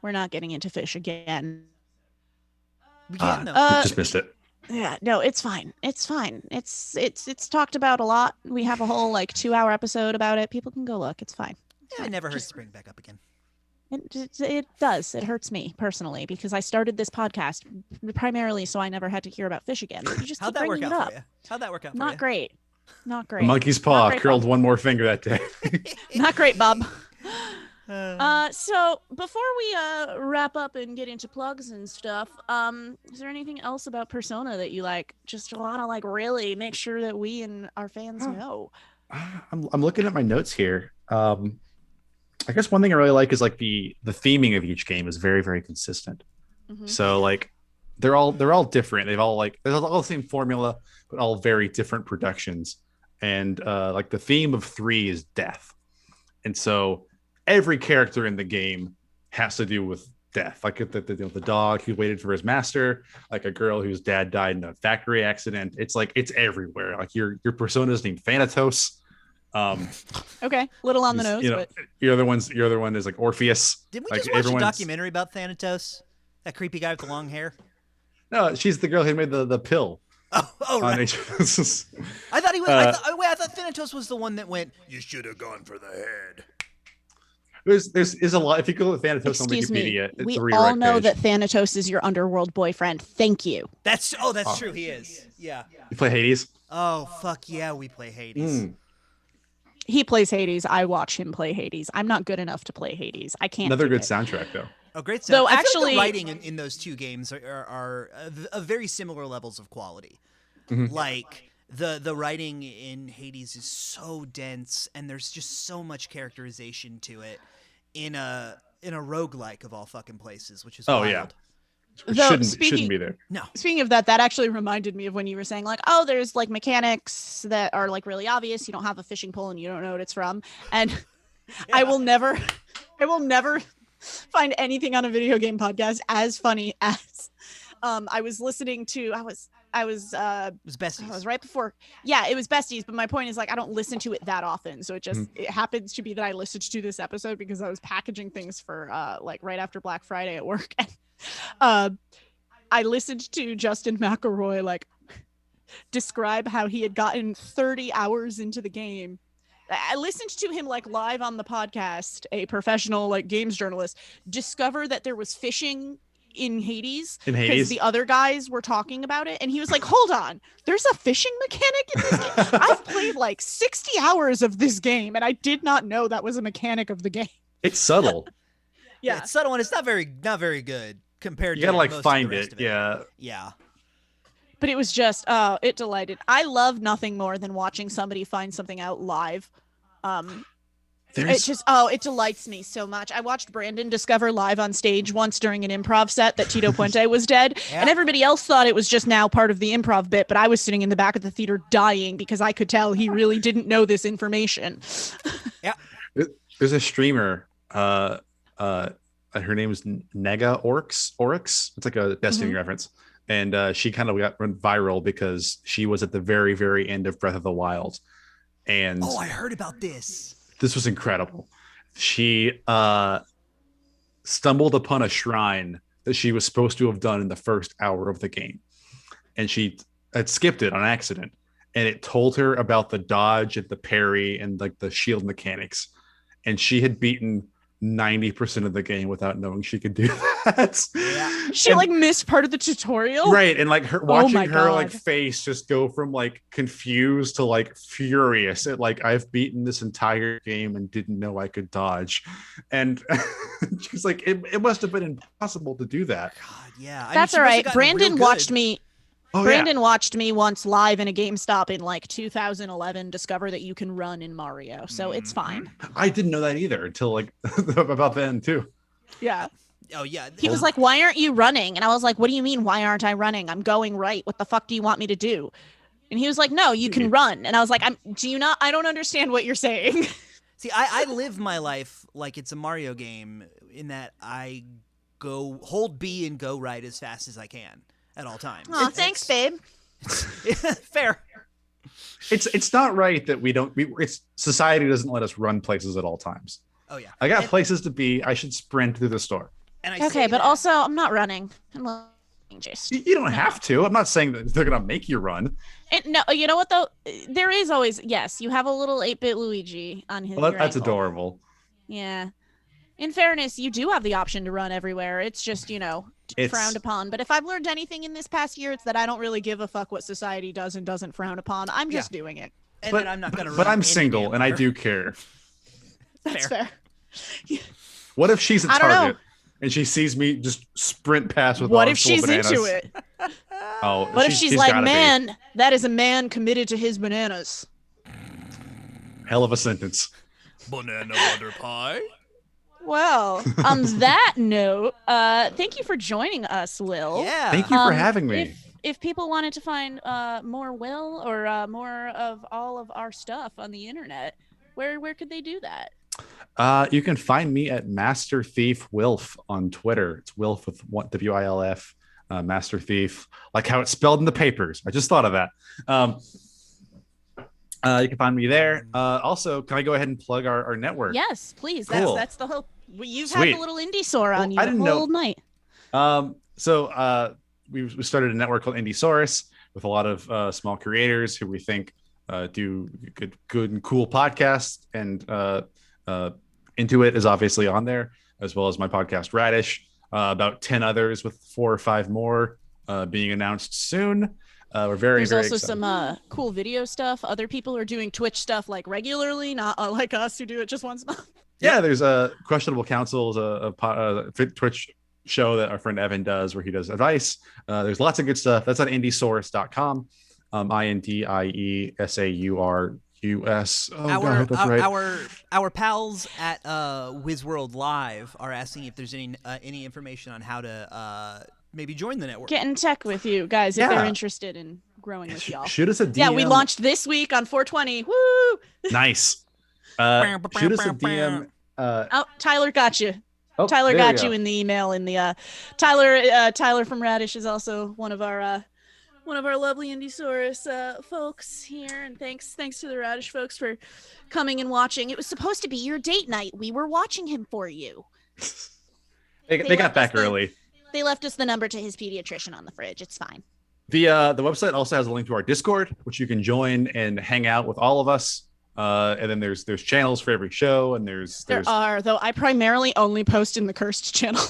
we're not getting into fish again. We can though. Just missed it. Yeah, no, it's fine. It's fine. It's talked about a lot. We have a whole 2-hour episode about it. People can go look. It's fine. Yeah, it never hurts to bring it back up again. It does. It hurts me personally because I started this podcast primarily so I never had to hear about fish again. But you just How'd keep that work bringing out it up. for you? How'd that work out for Not you? great. Not great. A monkey's Not paw great, curled Bob. one more finger that day. Not great, Bob. So before we wrap up and get into plugs and stuff, is there anything else about Persona that you just want to really make sure that we and our fans know? I'm looking at my notes here. I guess one thing I really like is the theming of each game is very, very consistent. Mhm. So they're all different. They've all they're all the same formula, but all very different productions. And the theme of 3 is death. And so every character in the game has to do with death. The dog who waited for his master, a girl whose dad died in a factory accident. It's it's everywhere. Your persona is named Thanatos. Okay, little on the nose, but your other one is Orpheus. Did we just watch a documentary about Thanatos? That creepy guy with the long hair? No, she's the girl who made the pill. Oh, right. I thought he was. I thought Thanatos was the one that went, "You should have gone for the head." There's a lot. If you go to Thanatos on excuse me, Wikipedia, it's we a redirect all know page. that Thanatos is your underworld boyfriend. Thank you. That's true. He is. Yeah. You play Hades. Oh fuck yeah, we play Hades. He plays Hades. I watch him play Hades. I'm not good enough to play Hades. I can't. Another do good it. soundtrack though. Oh, great! Though I feel actually- the writing in those two games are of very similar levels of quality. Mhm. The writing in Hades is so dense, and there's just so much characterization to it in a roguelike of all fucking places, which is Oh, wild. yeah. Though, Shouldn't be there. No. Speaking of that actually reminded me of when you were saying oh, there's mechanics that are really obvious. You don't have a fishing pole and you don't know what it's from. And I will never find anything on a video game podcast as funny as I was listening to. It was Besties. I was right before. Yeah, it was Besties. But my point is I don't listen to it that often. So it happens to be that I listened to this episode because I was packaging things for right after Black Friday at work. And I listened to Justin McElroy describe how he had gotten 30 hours into the game. I listened to him live on the podcast, a professional games journalist, discover that there was fishing in Hades because the other guys were talking about it, and he was hold on, there's a fishing mechanic in this game? I've played 60 hours of this game and I did not know that was a mechanic of the game. It's subtle. Yeah, It's subtle and it's not very good compared You to gotta most of find the rest it. of Yeah. Yeah. but it was just it delighted. I love nothing more than watching somebody find something out live. It delights me so much. I watched Brandon discover live on stage once during an improv set that Tito Puente was dead. Yeah. And everybody else thought it was just now part of the improv bit, but I was sitting in the back of the theater dying because I could tell he really didn't know this information. Yeah. There's a streamer. Her name is Nega Oryx. It's a Destiny reference. And she kind of went viral because she was at the very, very end of Breath of the Wild. And Oh, I heard about this. this was incredible. She stumbled upon a shrine that she was supposed to have done in the first hour of the game. And she had skipped it on accident. And it told her about the dodge and the parry and the shield mechanics. And she had beaten 90% of the game without knowing she could do that. Yeah. She missed part of the tutorial. Right. And her watching my her God. face just go from confused to furious at I've beaten this entire game and didn't know I could dodge. And she's it must have been impossible to do that. God, yeah. That's all right. Brandon watched me. Oh, Brandon watched me once live in a GameStop in like 2011 discover that you can run in Mario, so it's fine. I didn't know that either until like about then too. Yeah. Oh yeah. He was like, "Why aren't you running?" And I was like, "What do you mean, why aren't I running? I'm going right. What the fuck do you want me to do?" And he was like, "No, you can run." And I was like, I don't understand what you're saying." See, I live my life like it's a Mario game in that I hold B and go right as fast as I can at all times. Oh, thanks, babe. Fair. It's not right that it's society doesn't let us run places at all times. Oh yeah. I got places to be. I should sprint through the store. And Okay, but also I'm not running. I'm just. You don't have to. I'm not saying that they're gonna make you run. And no, you know what though? There is always yes. You have a little 8-bit Luigi on his. Well, that's ankle. adorable. Yeah. In fairness, you do have the option to run everywhere. It's just It's frowned upon. But if I've learned anything in this past year, it's that I don't really give a fuck what society does and doesn't frown upon. I'm just doing it. And then I'm not gonna. But run I'm single anywhere. and I do care. That's fair. What if she's a I don't target know. and she sees me just sprint past with What arms if full of she's bananas? into it? Oh, What if she's like, man, that is a man committed to his bananas. Hell of a sentence. Banana butter pie. Well, on that note, thank you for joining us, Will. Yeah. Thank you for having me. If people wanted to find more Will or more of all of our stuff on the internet, where could they do that? You can find me at Master Thief Wilf on Twitter. It's Wilf with WILF, Master Thief, like how it's spelled in the papers. I just thought of that. You can find me there. Also, can I go ahead and plug our network? Yes, please. Cool. That's the hope. You've Sweet. had the little indie sore on Well, you I the didn't whole know- night. So we started a network called Indiesaurus with a lot of small creators who we think do good and cool podcasts, and Intuit is obviously on there, as well as my podcast Radish. About 10 others with 4 or 5 more being announced soon. We're very There's very also excited. some cool video stuff. Other people are doing Twitch stuff like regularly, not like us who do it just once a month. Yeah, there's a Questionable Counsels, a Twitch show that our friend Evan does where he does advice. There's lots of good stuff. That's on indiesaurus.com. INDIESAURUS. Oh, God, I hope that's right. Our pals at WizWorld Live are asking if there's any information on how to maybe join the network. Get in tech with you guys if Yeah. they're interested in growing with y'all. Shoot us a DM. Yeah, we launched this week on 420. Woo! Nice. Shoot us a DM. Oh, Tyler got you. Oh, Tyler there we got go. you in the email. In the Tyler from Radish is also one of our lovely Indiesaurus folks here, and thanks to the Radish folks for coming and watching. It was supposed to be your date night. We were watching him for you. They got back early. They left us the number to his pediatrician on the fridge. It's fine. The website also has a link to our Discord, which you can join and hang out with all of us. And then there's channels for every show, and there's There are, though I primarily only post in the Cursed channel.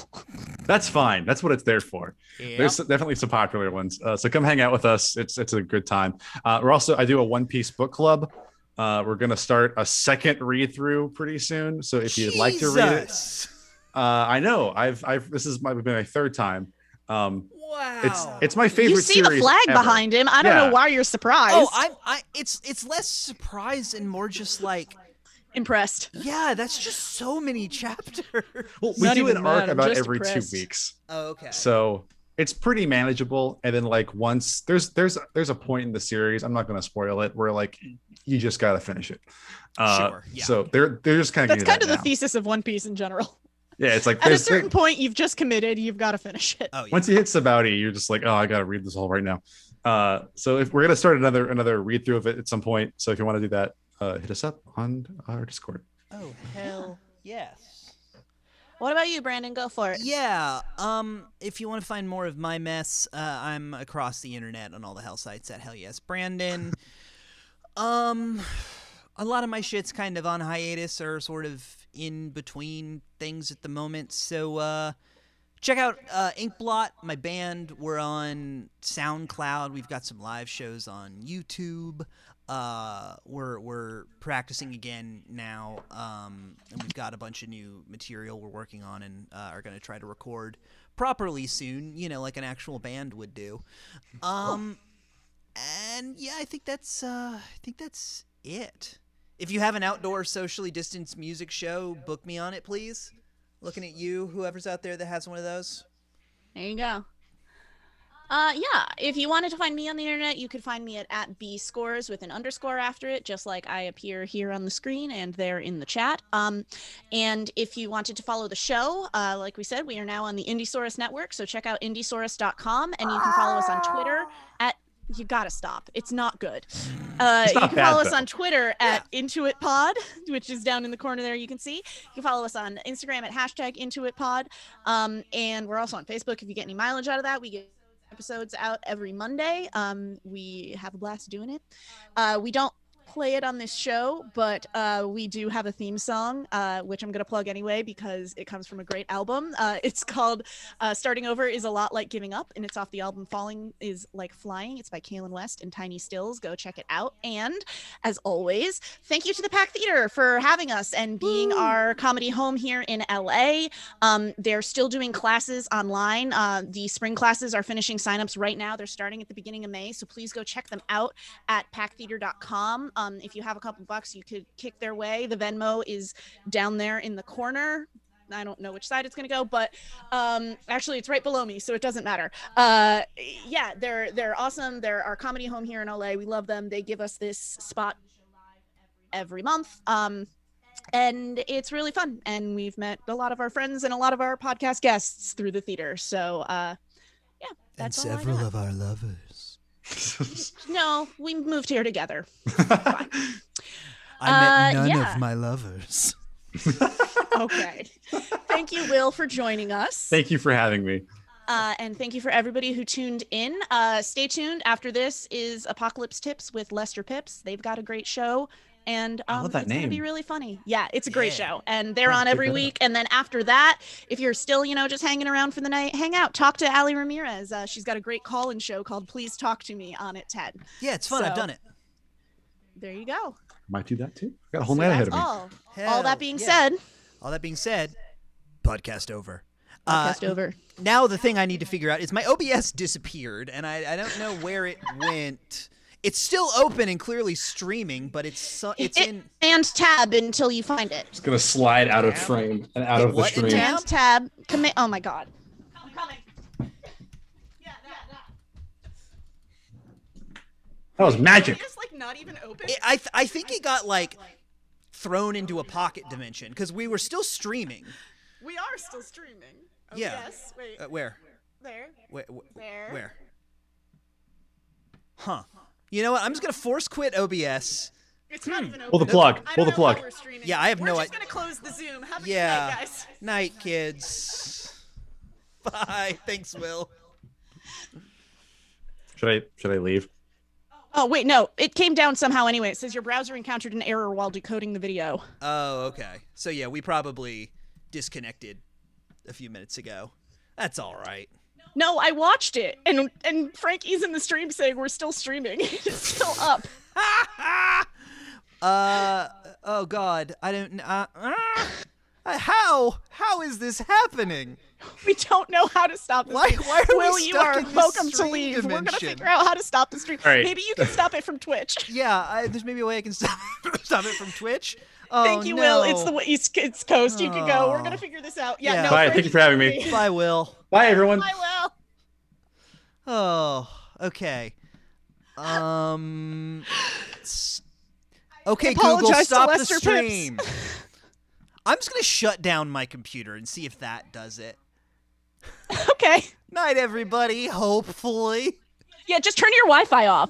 That's fine. That's what it's there for. Yep. There's definitely some popular ones. So come hang out with us. It's a good time. I do a One Piece book club. We're gonna start a second read through pretty soon. So if you'd like to read it, I know this is been my 3rd time. Wow. It's my favorite. You see the series flag ever. behind him. I don't Yeah. know why you're surprised. Oh, it's less surprise and more just like, Impressed. yeah, that's just so many chapters. Well, we Not do an even arc mad, I'm about just every impressed. 2 weeks. Oh, okay. So it's pretty manageable. And then like once there's a point in the series, I'm not going to spoil it, where like you just got to finish it. Sure, yeah. So they're just kind of That's kind of the now. thesis of One Piece in general. Yeah, it's like At a there's- certain point, you've just committed. You've got to finish it. Oh, yeah. once you hit Sabaudi, you're just like, oh, I got to read this all right now. So if we're gonna start another read through of it at some point, so if you want to do that, hit us up on our Discord. Oh, hell yes. What about you, Brandon? Go for it. Yeah. If you want to find more of my mess, I'm across the internet on all the hell sites at Hell Yes Brandon. A lot of my shit's kind of on hiatus or sort of in between things at the moment. So check out Inkblot, my band. We're on SoundCloud. We've got some live shows on YouTube. We're practicing again now. And we've got a bunch of new material we're working on and are going to try to record properly soon, like an actual band would do. And yeah, I think that's it. If you have an outdoor socially distanced music show, book me on it, please. Looking at you, whoever's out there that has one of those. There you go. Yeah, if you wanted to find me on the internet, you could find me at @bscores with an underscore after it, just like I appear here on the screen and there in the chat. And if you wanted to follow the show, like we said, we are now on the Indiesaurus network, so check out indiesaurus.com, and you can follow us on Twitter at you gotta stop. It's not good. You can follow us on Twitter at IntuitPod, which is down in the corner there. You can see. You can follow us on Instagram at #IntuitPod. And we're also on Facebook if you get any mileage out of that. We get episodes out every Monday. We have a blast doing it. We don't play it on this show, but we do have a theme song, which I'm going to plug anyway because it comes from a great album. It's called Starting Over is a Lot Like Giving Up, and it's off the album Falling is Like Flying. It's by Kalen West and Tiny Stills. Go check it out. And as always, thank you to the Pack Theater for having us and being our comedy home here in LA. They're still doing classes online. The spring classes are finishing signups right now. They're starting at the beginning of May, so please go check them out at packtheater.com. If you have a couple bucks, you could kick their way. The Venmo is down there in the corner. I don't know which side it's going to go, but actually it's right below me, so it doesn't matter. Yeah, they're awesome. They're our comedy home here in LA. We love them. They give us this spot every month. And it's really fun. And we've met a lot of our friends and a lot of our podcast guests through the theater. So yeah, that's and all several I got. of our lovers. No, we moved here together. I met none of my lovers. Okay. Thank you, Will, for joining us. Thank you for having me. And thank you for everybody who tuned in. Stay tuned. After this is Apocalypse Tips with Lester Pips. They've got a great show. And I love that it's going to be name. really funny. Yeah, it's a great show. And they're I'll on check every that week. And then after that, if you're still, just hanging around for the night, hang out. Talk to Ali Ramirez. She's got a great call-in show called Please Talk to Me on at 10. Yeah, it's fun. I've done it. There you go. Might do that too. I got a whole So night ahead of that's me. all that being said, podcast over. podcast over. Now the thing I need to figure out is my OBS disappeared, and I don't know where it went. It's still open and clearly streaming, but it's in and tab until you find it. It's gonna slide out of frame and out of the what in stream. tab? And tab. Commit. Oh my God. I'm coming. Yeah, That was magic. Just like not even open. I think it got thrown into a pocket dimension because we were still streaming. We are still streaming. Oh, Yeah. Yes. Wait. Where? There. There. Where? Huh. You know what? I'm just gonna force quit OBS. It's not even open. Pull the plug. I Pull don't the know how plug. we're streaming. Yeah, I have We're no just idea. gonna close the Zoom. Have a Yeah. good night, guys. Night, kids. Bye. Thanks, Will. Should I leave? Oh wait, no. It came down somehow anyway. It says your browser encountered an error while decoding the video. Oh, okay. So yeah, we probably disconnected a few minutes ago. That's all right. No, I watched it, and Frankie's in the stream saying we're still streaming. It's still up. Oh God, I don't. How is this happening? We don't know how to stop this. Why are Will, we you stuck are in this welcome to stream leave. We're gonna dimension? figure out how to stop the stream. All right. Maybe you can stop it from Twitch. Yeah, there's maybe a way I can stop it from Twitch. Oh, Thank you, no. Will. It's the East Coast. You can go. We're gonna figure this out. Yeah. Yeah. No, Bye. Frankie, Thank you for having me. Bye, Will. Bye, everyone. Bye, Will. Oh, okay. Okay, I Google, apologize to stop the Lester Pips. stream. I'm just gonna shut down my computer and see if that does it. Okay. Night, everybody. Hopefully. Yeah, just turn your Wi-Fi off.